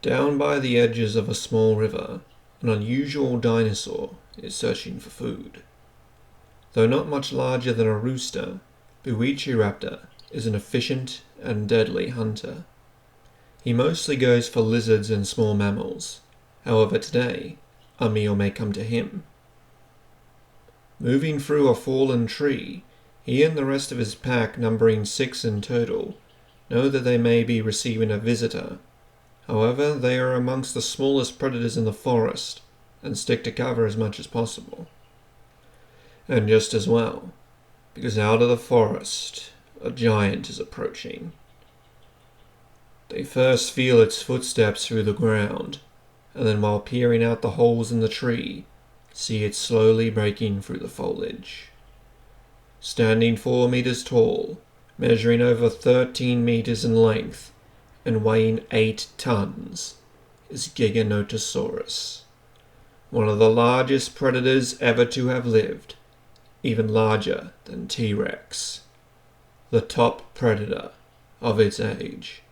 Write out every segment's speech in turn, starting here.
Down by the edges of a small river, an unusual dinosaur is searching for food. Though not much larger than a rooster, Buitreraptor is an efficient and deadly hunter. He mostly goes for lizards and small mammals. However, today, a meal may come to him. Moving through a fallen tree, he and the rest of his pack, numbering 6 in total, know that they may be receiving a visitor. However, they are amongst the smallest predators in the forest and stick to cover as much as possible. And just as well, because out of the forest, a giant is approaching. They first feel its footsteps through the ground, and then while peering out the holes in the tree, see it slowly breaking through the foliage. Standing 4 meters tall, measuring over 13 meters in length, and weighing 8 tons, is Giganotosaurus, one of the largest predators ever to have lived, even larger than T-Rex, the top predator of its age.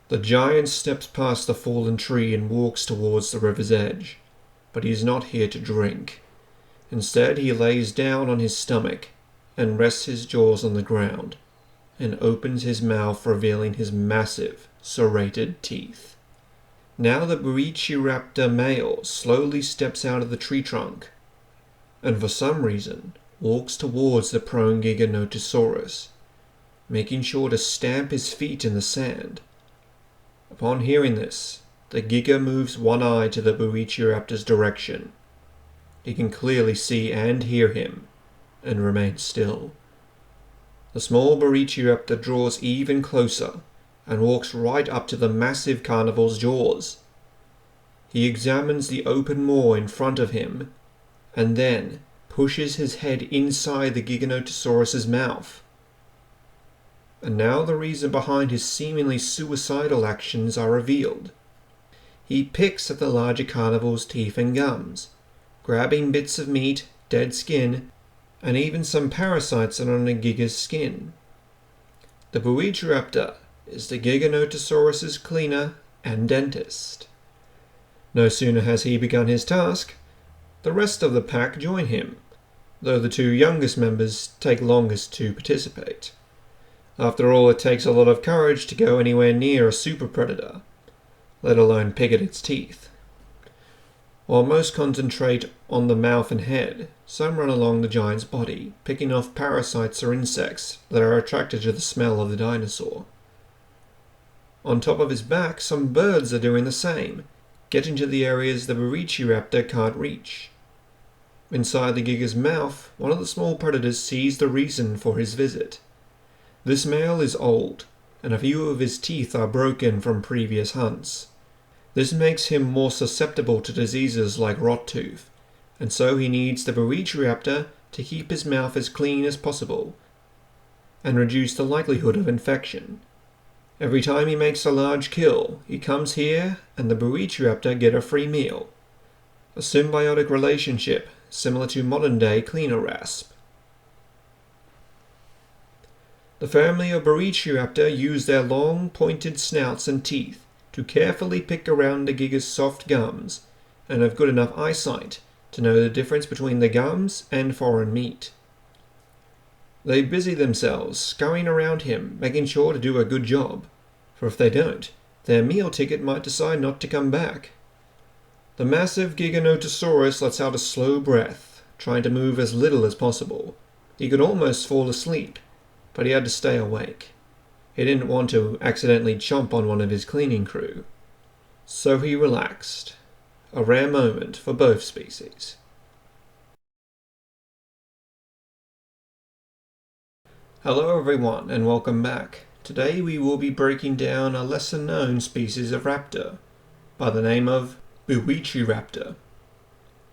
The giant steps past the fallen tree and walks towards the river's edge, but he is not here to drink. Instead, he lays down on his stomach and rests his jaws on the ground, and opens his mouth, revealing his massive, serrated teeth. Now the Buitreraptor male slowly steps out of the tree trunk, and for some reason walks towards the prone Giganotosaurus, making sure to stamp his feet in the sand. Upon hearing this, the Giga moves one eye to the Buitreraptor's direction. He can clearly see and hear him, and remains still. The small Buitreraptor draws even closer and walks right up to the massive carnival's jaws. He examines the open maw in front of him and then pushes his head inside the Giganotosaurus's mouth. And now the reason behind his seemingly suicidal actions are revealed. He picks at the larger carnival's teeth and gums, grabbing bits of meat, dead skin, and even some parasites that are on the Giga's skin. The Buitreraptor is the Giganotosaurus's cleaner and dentist. No sooner has he begun his task, the rest of the pack join him, though the 2 youngest members take longest to participate. After all, it takes a lot of courage to go anywhere near a super predator, let alone pick at its teeth. While most concentrate on the mouth and head, some run along the giant's body, picking off parasites or insects that are attracted to the smell of the dinosaur. On top of his back, some birds are doing the same, getting to the areas the Buitreraptor can't reach. Inside the Giga's mouth, one of the small predators sees the reason for his visit. This male is old, and a few of his teeth are broken from previous hunts. This makes him more susceptible to diseases like rot tooth, and so he needs the Buitreraptor to keep his mouth as clean as possible and reduce the likelihood of infection. Every time he makes a large kill, he comes here and the Buitreraptor get a free meal. A symbiotic relationship similar to modern-day cleaner rasp. The family of Buitreraptor use their long, pointed snouts and teeth to carefully pick around the Giga's soft gums, and have good enough eyesight to know the difference between the gums and foreign meat. They busy themselves scurrying around him, making sure to do a good job, for if they don't, their meal ticket might decide not to come back. The massive Giganotosaurus lets out a slow breath, trying to move as little as possible. He could almost fall asleep, but he had to stay awake. He didn't want to accidentally chomp on one of his cleaning crew. So he relaxed, a rare moment for both species. Hello everyone and welcome back. Today we will be breaking down a lesser known species of raptor by the name of Buitreraptor.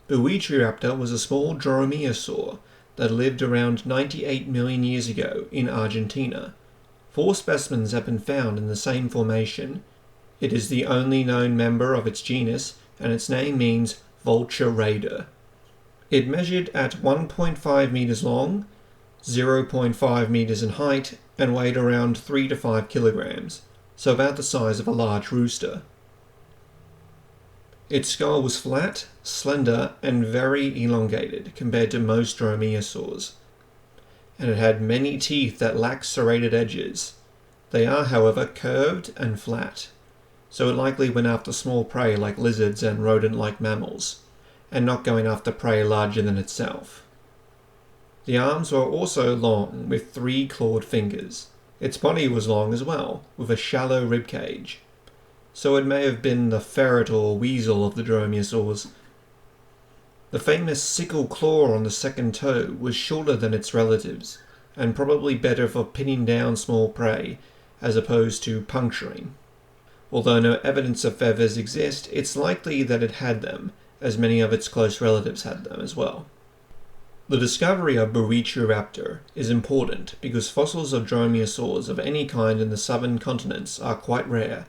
Buitreraptor was a small dromaeosaur that lived around 98 million years ago in Argentina. 4 specimens have been found in the same formation. It is the only known member of its genus, and its name means vulture raider. It measured at 1.5 meters long, 0.5 meters in height, and weighed around 3 to 5 kilograms. so about the size of a large rooster. Its skull was flat, slender, and very elongated compared to most dromaeosaurs, and it had many teeth that lacked serrated edges. They are, however, curved and flat, so it likely went after small prey like lizards and rodent-like mammals, and not going after prey larger than itself. The arms were also long, with 3 clawed fingers. Its body was long as well, with a shallow ribcage, so it may have been the ferret or weasel of the dromaeosaurs. The famous sickle claw on the second toe was shorter than its relatives, and probably better for pinning down small prey, as opposed to puncturing. Although no evidence of feathers exist, it's likely that it had them, as many of its close relatives had them as well. The discovery of Buitreraptor is important because fossils of dromaeosaurs of any kind in the southern continents are quite rare,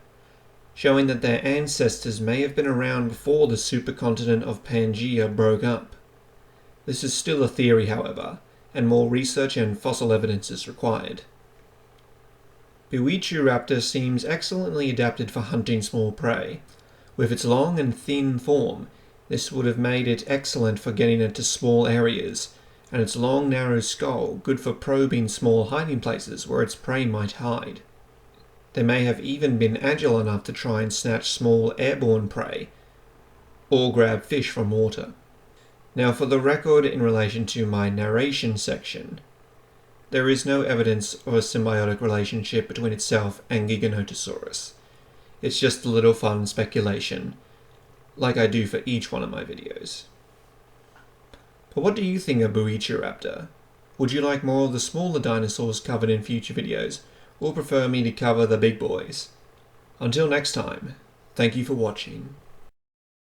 showing that their ancestors may have been around before the supercontinent of Pangaea broke up. This is still a theory, however, and more research and fossil evidence is required. Buitreraptor seems excellently adapted for hunting small prey. With its long and thin form, this would have made it excellent for getting into small areas, and its long narrow skull good for probing small hiding places where its prey might hide. They may have even been agile enough to try and snatch small airborne prey, or grab fish from water. Now for the record in relation to my narration section, there is no evidence of a symbiotic relationship between itself and Giganotosaurus. It's just a little fun speculation, like I do for each one of my videos. But what do you think of Buitreraptor? Would you like more of the smaller dinosaurs covered in future videos, or prefer me to cover the big boys? Until next time, thank you for watching.